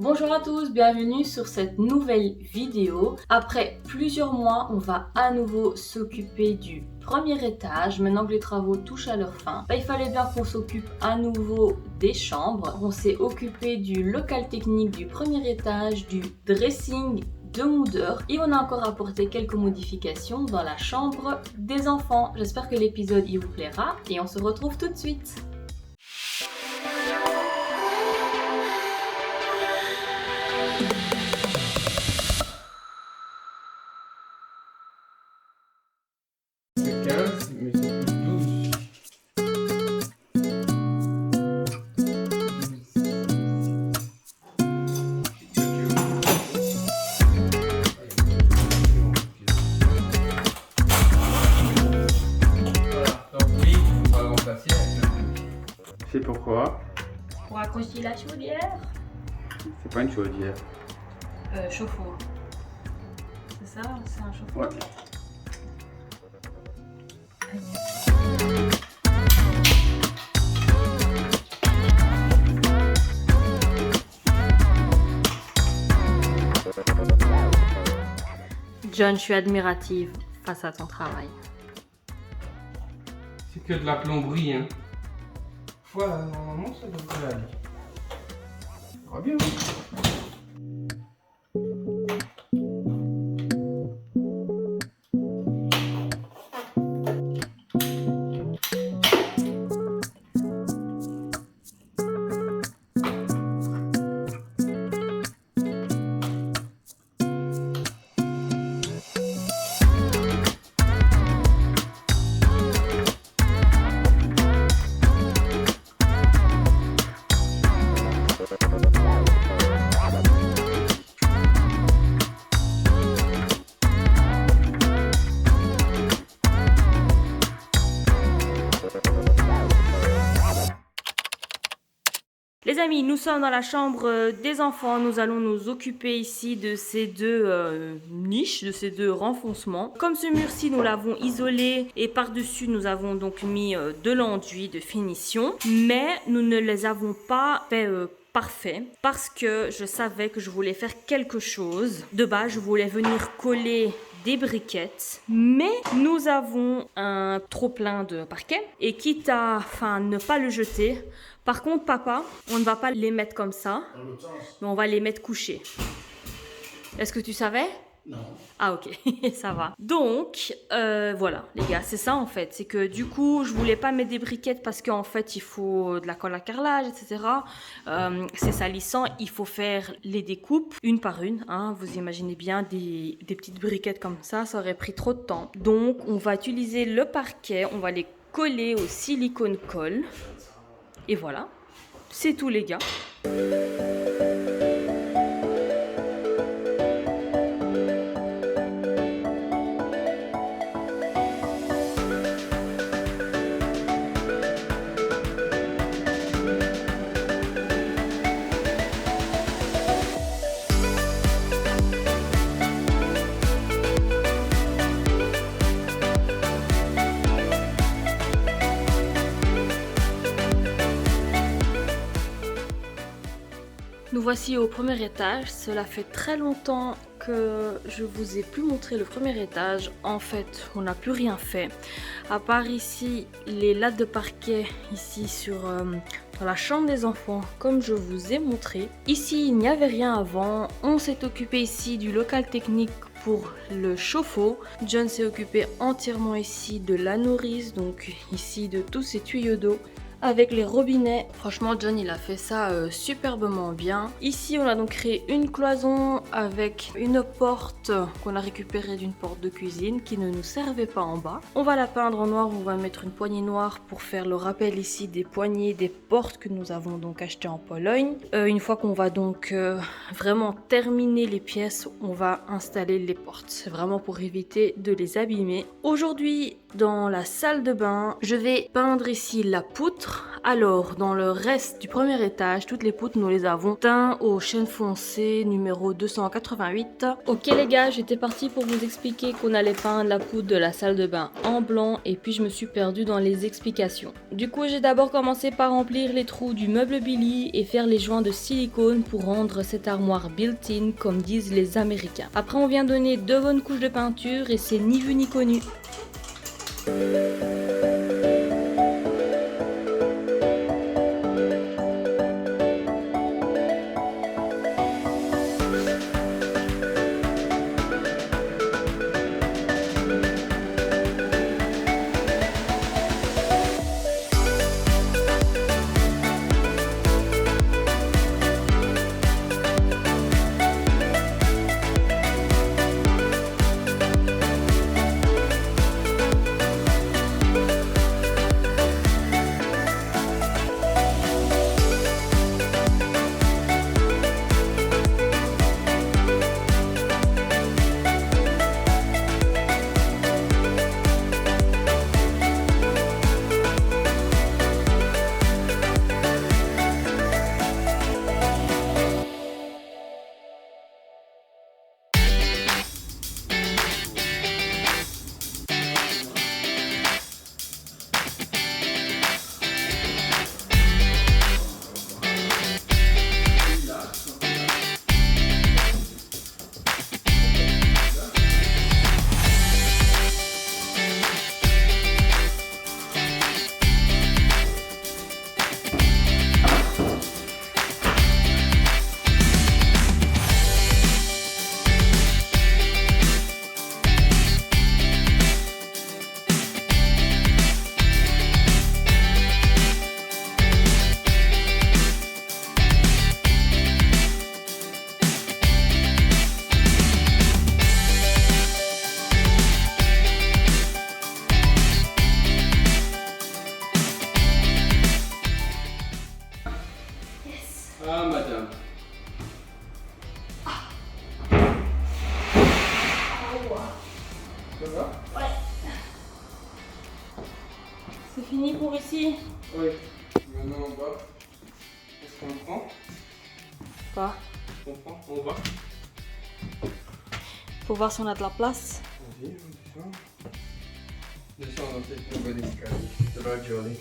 Bonjour à tous, bienvenue sur cette nouvelle vidéo. Après plusieurs mois, on va à nouveau s'occuper du premier étage. Maintenant que les travaux touchent à leur fin, il fallait bien qu'on s'occupe à nouveau des chambres. On s'est occupé du local technique du premier étage, du dressing de moudeur et on a encore apporté quelques modifications dans la chambre des enfants. J'espère que l'épisode il vous plaira et on se retrouve tout de suite. C'est 15, mais c'est plus 12. Voilà, donc lui, on va le remplacer avec le 2. C'est pourquoi? Pour accrocher la chaudière, C'est pas une chaudière. chauffe-eau. C'est ça, c'est un chauffe-eau. Ouais. John, je suis admirative face à ton travail. C'est que de la plomberie, hein. Voilà, normalement ça devrait aller. Ça va bien, hein. Les amis, nous sommes dans la chambre des enfants. Nous allons nous occuper ici de ces deux niches, de ces deux renfoncements. Comme ce mur-ci, nous l'avons isolé et par-dessus, nous avons donc mis de l'enduit de finition. Mais nous ne les avons pas fait parfait parce que je savais que je voulais faire quelque chose. De base, je voulais venir coller des briquettes, mais nous avons un trop plein de parquet et quitte à ne pas le jeter. Par contre, papa, on ne va pas les mettre comme ça, mais on va les mettre couchés. Est-ce que tu savais? Non. Ah ok, ça va. Donc, voilà, les gars, c'est ça en fait. C'est que du coup, je voulais pas mettre des briquettes parce qu'en fait, il faut de la colle à carrelage, etc. C'est salissant, il faut faire les découpes une par une. Hein. Vous imaginez bien des petites briquettes comme ça aurait pris trop de temps. Donc, on va utiliser le parquet, on va les coller au silicone colle. Et voilà, c'est tout les gars. Nous voici au premier étage. Cela fait très longtemps que je vous ai plus montré le premier étage. En fait, on n'a plus rien fait. À part ici, les lattes de parquet ici dans la chambre des enfants, comme je vous ai montré. Ici, il n'y avait rien avant. On s'est occupé ici du local technique pour le chauffe-eau. John s'est occupé entièrement ici de la nourrice, donc ici de tous ces tuyaux d'eau. Avec les robinets, franchement John il a fait ça superbement bien. Ici on a donc créé une cloison avec une porte qu'on a récupérée d'une porte de cuisine qui ne nous servait pas en bas. On va la peindre en noir, on va mettre une poignée noire pour faire le rappel ici des poignées des portes que nous avons donc achetées en Pologne. Une fois qu'on va donc vraiment terminer les pièces, on va installer les portes. C'est vraiment pour éviter de les abîmer. Aujourd'hui dans la salle de bain, je vais peindre ici la poutre Alors, dans le reste du premier étage, toutes les poutres, nous les avons teintes au chêne foncé numéro 288. Ok les gars, j'étais partie pour vous expliquer qu'on allait peindre la poutre de la salle de bain en blanc et puis je me suis perdue dans les explications. Du coup, j'ai d'abord commencé par remplir les trous du meuble Billy et faire les joints de silicone pour rendre cette armoire built-in comme disent les Américains. Après, on vient donner 2 bonnes couches de peinture et c'est ni vu ni connu. Ah, madame. Ça va? Ouais. C'est fini pour ici? Oui. Maintenant, on va. Est-ce qu'on le prend? Quoi? On prend? On va? Faut voir si on a de la place. Vas-y, on descend. Descends dans cette nouvelle escalier. Ça va, Jolie.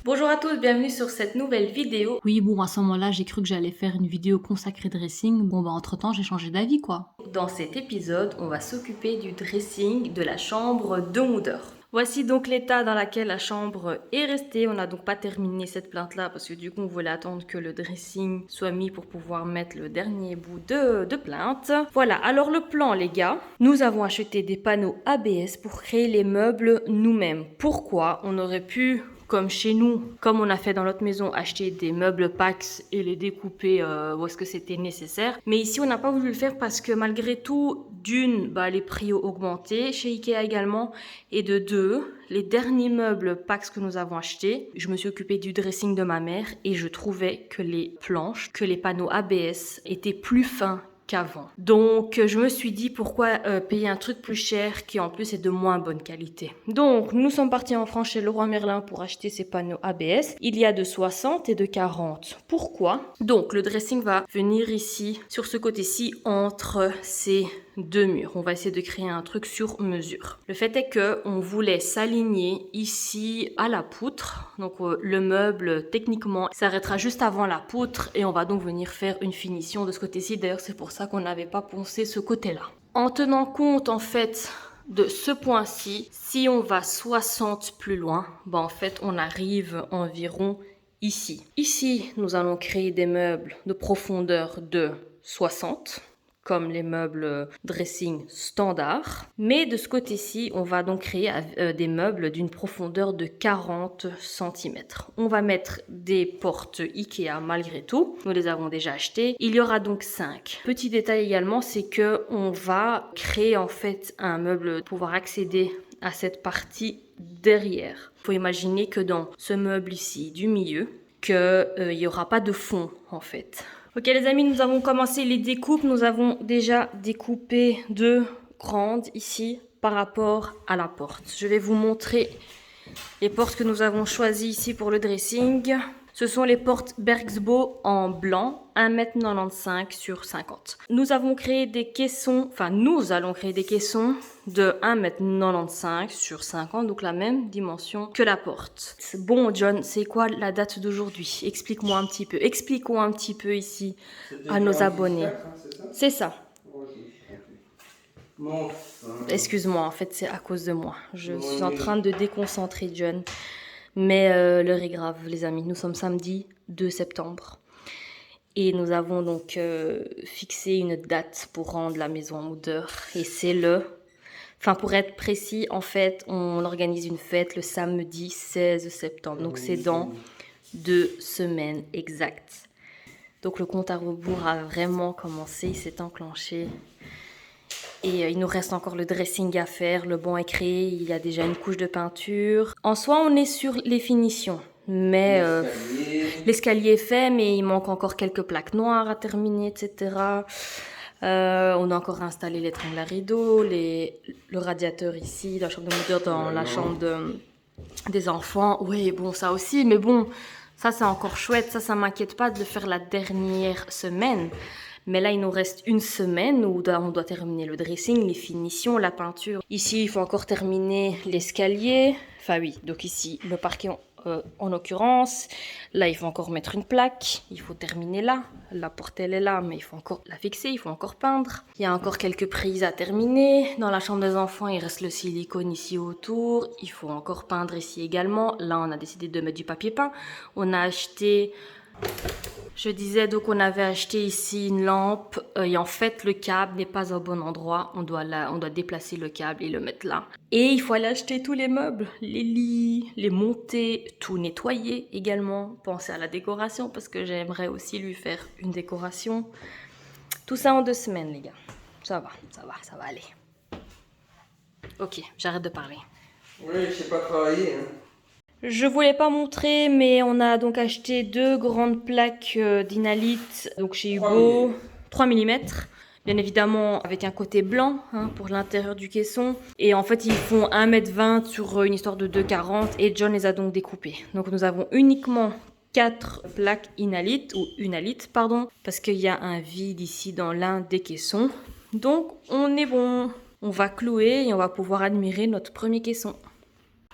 Bonjour à tous, bienvenue sur cette nouvelle vidéo. Oui bon, à ce moment-là, j'ai cru que j'allais faire une vidéo consacrée dressing. Bon bah entre-temps, j'ai changé d'avis quoi. Dans cet épisode, on va s'occuper du dressing de la chambre de Mooder. Voici donc l'état dans lequel la chambre est restée. On n'a donc pas terminé cette plainte-là parce que du coup, on voulait attendre que le dressing soit mis pour pouvoir mettre le dernier bout de plainte. Voilà, alors le plan les gars. Nous avons acheté des panneaux ABS pour créer les meubles nous-mêmes. Pourquoi? On aurait pu... Comme chez nous, comme on a fait dans notre maison, acheter des meubles Pax et les découper où est-ce que c'était nécessaire. Mais ici, on n'a pas voulu le faire parce que malgré tout, d'une, les prix ont augmenté, chez Ikea également, et de deux, les derniers meubles Pax que nous avons achetés, je me suis occupée du dressing de ma mère et je trouvais que les planches, que les panneaux ABS étaient plus fins qu'avant. Donc je me suis dit pourquoi payer un truc plus cher qui en plus est de moins bonne qualité. Donc nous sommes partis en France chez Leroy Merlin pour acheter ces panneaux ABS. Il y a de 60 et de 40. Pourquoi? Donc le dressing va venir ici sur ce côté-ci entre ces deux murs. On va essayer de créer un truc sur mesure. Le fait est que on voulait s'aligner ici à la poutre. Donc le meuble techniquement s'arrêtera juste avant la poutre et on va donc venir faire une finition de ce côté-ci. D'ailleurs c'est pour ça qu'on n'avait pas poncé ce côté-là. En tenant compte en fait de ce point-ci, si on va 60 plus loin, en fait on arrive environ ici. Ici nous allons créer des meubles de profondeur de 60. Comme les meubles dressing standard. Mais de ce côté-ci, on va donc créer des meubles d'une profondeur de 40 cm. On va mettre des portes Ikea malgré tout. Nous les avons déjà achetées. Il y aura donc 5. Petit détail également, c'est que on va créer en fait un meuble pour pouvoir accéder à cette partie derrière. Il faut imaginer que dans ce meuble ici du milieu, qu'il n'y aura pas de fond en fait. Ok les amis, nous avons commencé les découpes. Nous avons déjà découpé 2 grande ici par rapport à la porte. Je vais vous montrer les portes que nous avons choisies ici pour le dressing. Ce sont les portes Bergsbo en blanc, 1,95 m sur 50. Nous allons créer des caissons de 1,95 m sur 50, donc la même dimension que la porte. Bon, John, c'est quoi la date d'aujourd'hui? Expliquons un petit peu ici à nos abonnés. C'est ça. Bon, Excuse-moi, en fait, c'est à cause de moi. Je suis en train de déconcentrer John. Mais l'heure est grave, les amis. Nous sommes samedi 2 septembre. Et nous avons donc fixé une date pour rendre la maison en odeur. Et c'est pour être précis, en fait, on organise une fête le samedi 16 septembre. Donc c'est dans 2 semaines exactes. Donc le compte à rebours a vraiment commencé, il s'est enclenché. Et il nous reste encore le dressing à faire, le banc est créé, il y a déjà une couche de peinture. En soi, on est sur les finitions, mais l'escalier est fait, mais il manque encore quelques plaques noires à terminer, etc. On a encore installé les tringles à rideaux, le radiateur ici, la chambre de moteur dans la chambre des enfants. Oui, bon, ça aussi, mais bon, ça c'est encore chouette, ça m'inquiète pas de le faire la dernière semaine. Mais là, il nous reste une semaine où on doit terminer le dressing, les finitions, la peinture. Ici, il faut encore terminer l'escalier. Enfin oui, donc ici, le parquet en l'occurrence. Là, il faut encore mettre une plaque. Il faut terminer là. La porte, elle est là, mais il faut encore la fixer. Il faut encore peindre. Il y a encore quelques prises à terminer. Dans la chambre des enfants, il reste le silicone ici autour. Il faut encore peindre ici également. Là, on a décidé de mettre du papier peint. On a acheté... Je disais donc on avait acheté ici une lampe et en fait le câble n'est pas au bon endroit. On doit déplacer le câble et le mettre là. Et il faut aller acheter tous les meubles, les lits, les monter, tout nettoyer également. Penser à la décoration parce que j'aimerais aussi lui faire une décoration. Tout ça en 2 semaines les gars. Ça va aller. Ok, j'arrête de parler. oui, je sais pas travailler. Hein. Je voulais pas montrer, mais on a donc acheté 2 grandes plaques d'Inalite, donc chez Hugo, 3 mm. Bien évidemment avec un côté blanc pour l'intérieur du caisson. Et en fait ils font 1,20 m sur une histoire de 2,40 et John les a donc découpés. Donc nous avons uniquement 4 plaques Inalite, parce qu'il y a un vide ici dans l'un des caissons. Donc on est bon, on va clouer et on va pouvoir admirer notre premier caisson.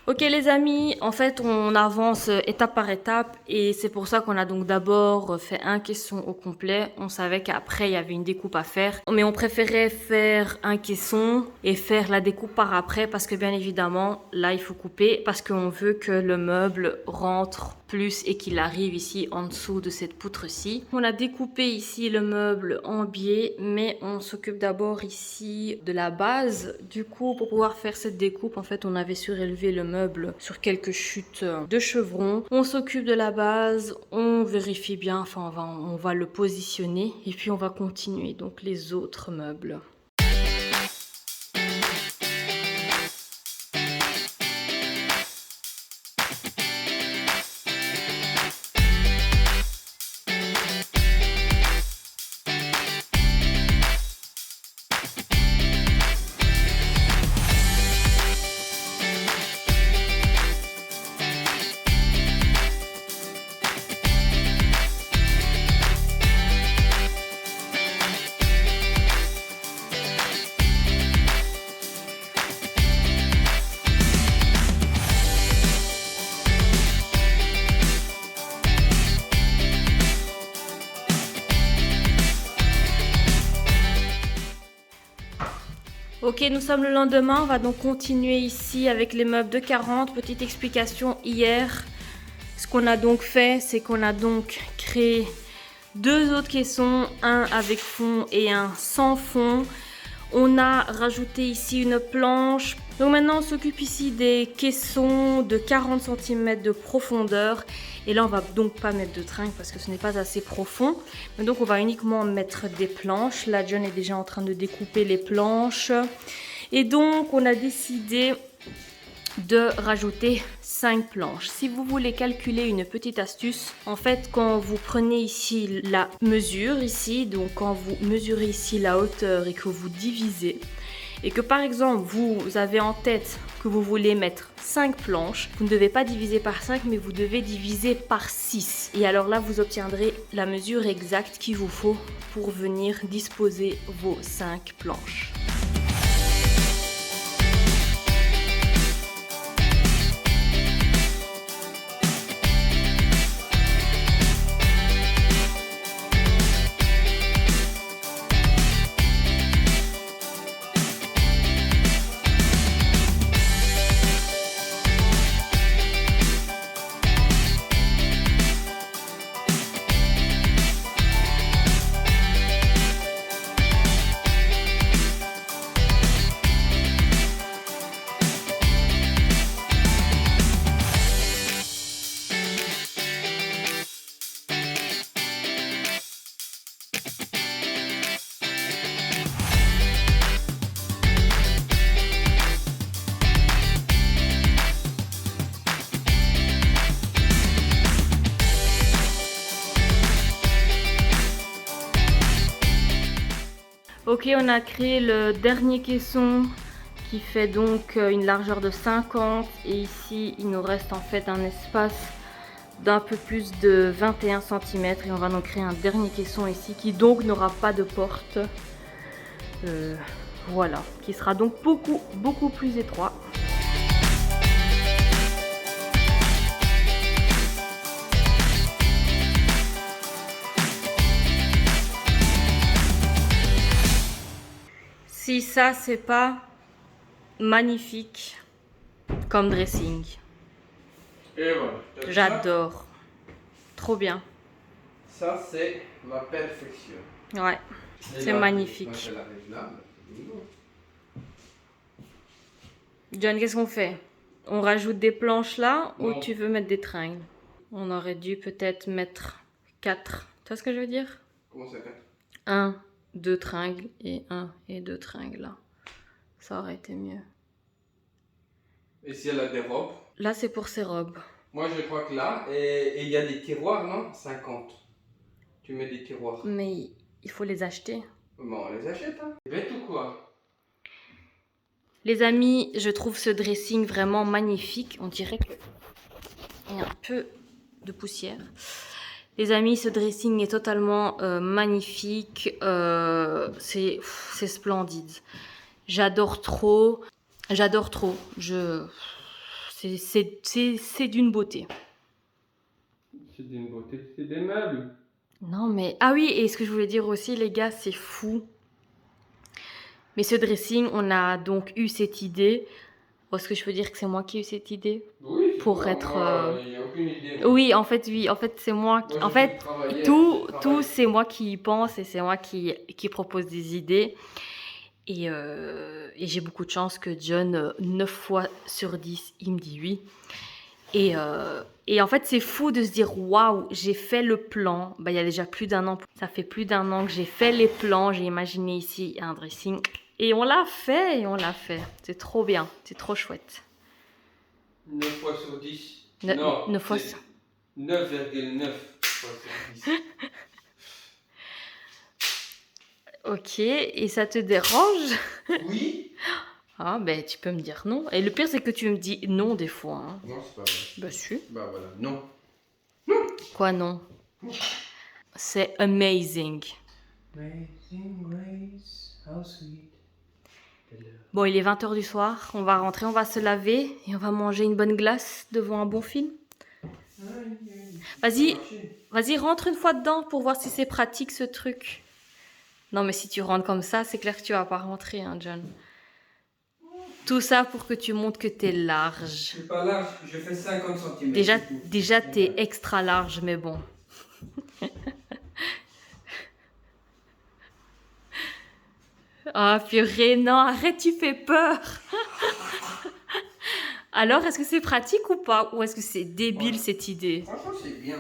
Ok les amis, en fait on avance étape par étape et c'est pour ça qu'on a donc d'abord fait un caisson au complet. On savait qu'après il y avait une découpe à faire, mais on préférait faire un caisson et faire la découpe par après parce que bien évidemment là il faut couper parce qu'on veut que le meuble rentre plus et qu'il arrive ici en dessous de cette poutre-ci. On a découpé ici le meuble en biais, mais on s'occupe d'abord ici de la base. Du coup, pour pouvoir faire cette découpe, en fait, on avait surélevé le meuble sur quelques chutes de chevrons. On s'occupe de la base, on vérifie bien, enfin, on va le positionner et puis on va continuer donc les autres meubles. Ok, nous sommes le lendemain, on va donc continuer ici avec les meubles de 40. Petite explication hier. Ce qu'on a donc fait, c'est qu'on a donc créé 2 autres caissons, un avec fond et un sans fond. On a rajouté ici une planche. Donc maintenant on s'occupe ici des caissons de 40 cm de profondeur. Et là on va donc pas mettre de tringle parce que ce n'est pas assez profond. Mais donc on va uniquement mettre des planches. Là John est déjà en train de découper les planches. Et donc on a décidé de rajouter 5 planches. Si vous voulez calculer une petite astuce, en fait quand vous prenez ici la mesure ici, donc quand vous mesurez ici la hauteur et que vous divisez, et que par exemple vous avez en tête que vous voulez mettre 5 planches, vous ne devez pas diviser par 5 mais vous devez diviser par 6. Et alors là vous obtiendrez la mesure exacte qu'il vous faut pour venir disposer vos 5 planches. Ok, on a créé le dernier caisson qui fait donc une largeur de 50 et ici il nous reste en fait un espace d'un peu plus de 21 cm et on va donc créer un dernier caisson ici qui donc n'aura pas de porte. Voilà, qui sera donc beaucoup plus étroit. Si ça c'est pas magnifique comme dressing. Et voilà. J'adore. Trop bien. Ça, c'est la perfection. Ouais, c'est magnifique. John, qu'est-ce qu'on fait? On rajoute des planches là ou tu veux mettre des tringles? On aurait dû peut-être mettre 4. Tu vois ce que je veux dire? Comment ça, 4? 1, 2 tringles et 1 et 2 tringles là. Ça aurait été mieux. Et si elle a des robes? Là, c'est pour ses robes. Moi, je crois que là, et il y a des tiroirs, non? 50. Tu mets des tiroirs. Mais il faut les acheter. Bon, on les achète, hein. C'est bête ou quoi? Les amis, je trouve ce dressing vraiment magnifique. On dirait qu'il y a un peu de poussière. Les amis, ce dressing est totalement magnifique. C'est splendide. J'adore trop. J'adore trop. C'est d'une beauté. C'est d'une beauté. C'est des meubles. Non, mais... Ah oui, et ce que je voulais dire aussi, les gars, c'est fou. Mais ce dressing, on a donc eu cette idée. Est-ce que je peux dire que c'est moi qui ai eu cette idée? Oui, pour être... il n'y a aucune idée. Oui, en fait, c'est moi qui... Moi, en fait, tout c'est moi qui y pense et c'est moi qui propose des idées. Et j'ai beaucoup de chance que John, 9 fois sur 10, il me dit oui. Et en fait, c'est fou de se dire, waouh, j'ai fait le plan. Bah, il y a déjà plus d'1 an. Ça fait plus d'1 an que j'ai fait les plans. J'ai imaginé ici un dressing. Et on l'a fait, C'est trop bien, c'est trop chouette. 9 fois sur 10. Non, 9 fois sur 9,9 fois sur 10. Ok, et ça te dérange? Oui. Ah, ben tu peux me dire non. Et le pire, c'est que tu me dis non des fois. Hein. Non, c'est pas vrai. Bah si. Bah voilà, non. Quoi non? C'est amazing. Amazing grace, how sweet. Bon, il est 20h du soir. On va rentrer, on va se laver et on va manger une bonne glace devant un bon film. Vas-y, rentre une fois dedans pour voir si c'est pratique ce truc. Non, mais si tu rentres comme ça, c'est clair que tu vas pas rentrer, hein, John. Tout ça pour que tu montres que t'es large. Je suis pas large, je fais 50 cm. Déjà t'es extra large, mais bon. Ah, purée, non, arrête, tu fais peur. Alors, est-ce que c'est pratique ou pas? Ou est-ce que c'est débile cette idée? Franchement, c'est bien.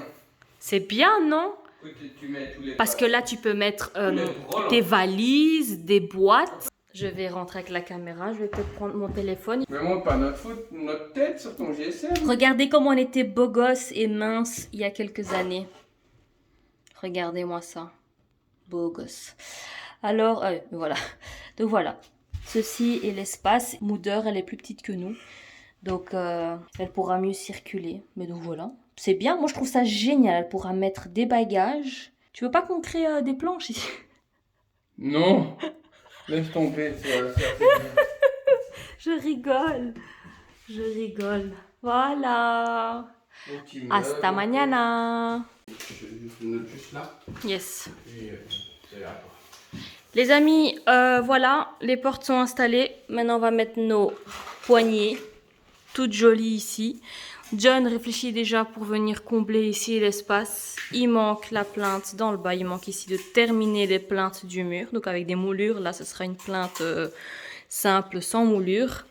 C'est bien, non? Tu mets tous les Parce que là, tu peux mettre tes valises, des boîtes. Je vais rentrer avec la caméra, je vais peut-être prendre mon téléphone. Mais montre pas notre tête sur ton GSM. Regardez comment on était beaux gosses et minces il y a quelques années. Regardez-moi ça. Beau gosse. Alors, voilà. Donc voilà. Ceci est l'espace. Mooder, elle est plus petite que nous. Donc, elle pourra mieux circuler. Mais donc voilà. C'est bien. Moi, je trouve ça génial. Elle pourra mettre des bagages. Tu veux pas qu'on crée des planches ici? Non. Laisse tomber. Je rigole. Je rigole. Voilà. Hasta mañana. Je note juste là. Yes. Et c'est là. Les amis, voilà, les portes sont installées. Maintenant, on va mettre nos poignées, toutes jolies ici. John réfléchit déjà pour venir combler ici l'espace. Il manque la plinthe dans le bas. Il manque ici de terminer les plinthes du mur. Donc avec des moulures, là, ce sera une plinthe simple, sans moulure.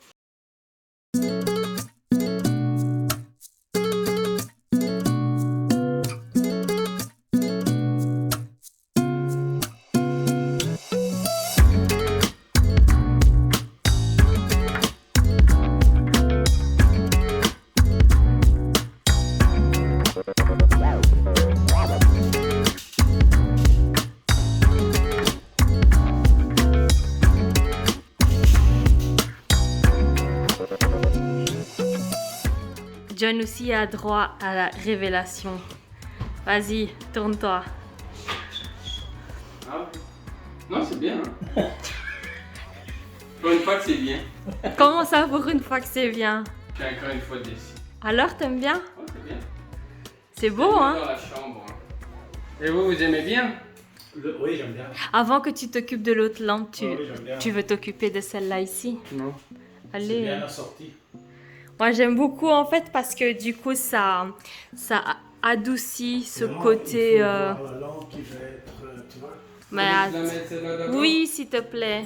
John aussi a droit à la révélation. Vas-y, tourne-toi. Ah oui. Non, c'est bien. Pour une fois que c'est bien. Comment ça pour une fois que c'est bien? Je suis encore une fois déçu. Alors, t'aimes bien? Oh, c'est bien. C'est beau, hein? Dans la chambre. Et vous aimez bien? Oui, j'aime bien. Avant que tu t'occupes de l'autre lampe, Oui, j'aime bien. tu veux t'occuper de celle-là ici? Non. C'est Allez. bien assorti. Moi, j'aime beaucoup en fait parce que du coup, ça adoucit ce Vraiment, côté. il faut voir la lampe qui va être, tu vois. Mais Vous la mettre celle-là d'abord? oui, s'il te plaît.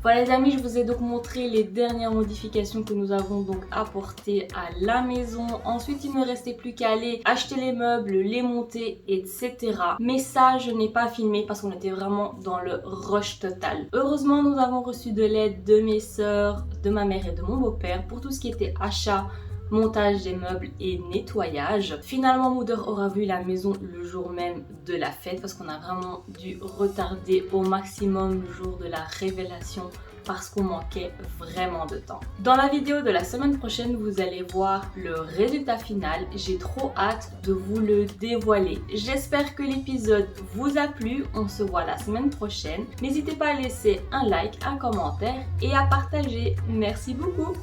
Voilà les amis, je vous ai donc montré les dernières modifications que nous avons donc apportées à la maison. Ensuite, il ne me restait plus qu'à aller acheter les meubles, les monter, etc. Mais ça, je n'ai pas filmé parce qu'on était vraiment dans le rush total. Heureusement, nous avons reçu de l'aide de mes sœurs, de ma mère et de mon beau-père pour tout ce qui était achat, montage des meubles et nettoyage. Finalement, Mooder aura vu la maison le jour même de la fête parce qu'on a vraiment dû retarder au maximum le jour de la révélation parce qu'on manquait vraiment de temps. Dans la vidéo de la semaine prochaine, vous allez voir le résultat final. J'ai trop hâte de vous le dévoiler. J'espère que l'épisode vous a plu. On se voit la semaine prochaine. N'hésitez pas à laisser un like, un commentaire et à partager. Merci beaucoup.